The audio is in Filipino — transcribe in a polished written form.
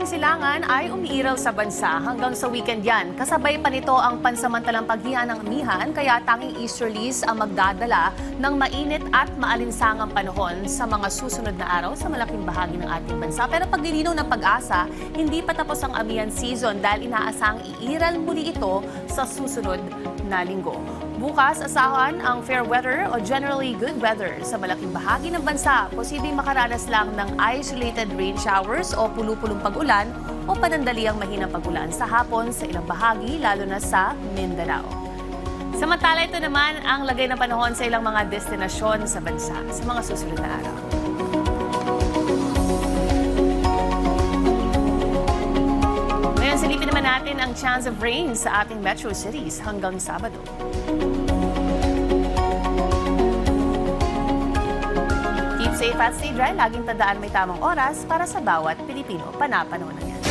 ating silangan ay umiiral sa bansa hanggang sa weekend yan. Kasabay pa nito ang pansamantalang paghiha ng amihan kaya tanging easterlies ang magdadala ng mainit at maalinsangang panahon sa mga susunod na araw sa malaking bahagi ng ating bansa. Pero paglilinaw ng Pag-asa, hindi pa tapos ang amihan season dahil inaasang iiral muli ito sa susunod na linggo. Bukas, asahan ang fair weather o generally good weather sa malaking bahagi ng bansa. Posibleng makaranas lang ng isolated rain showers o pulu-pulong pag-ulan o panandaliang mahinang pag-ulan sa hapon sa ilang bahagi, lalo na sa Mindanao. Samantala, ito naman ang lagay ng panahon sa ilang mga destinasyon sa bansa sa mga susunod na araw. Ngayon, silipin naman natin ang chance of rain sa ating metro cities hanggang Sabado. Keep safe at stay dry. Laging tandaan may tamang oras para sa bawat Pilipino. Panapanahon na yan.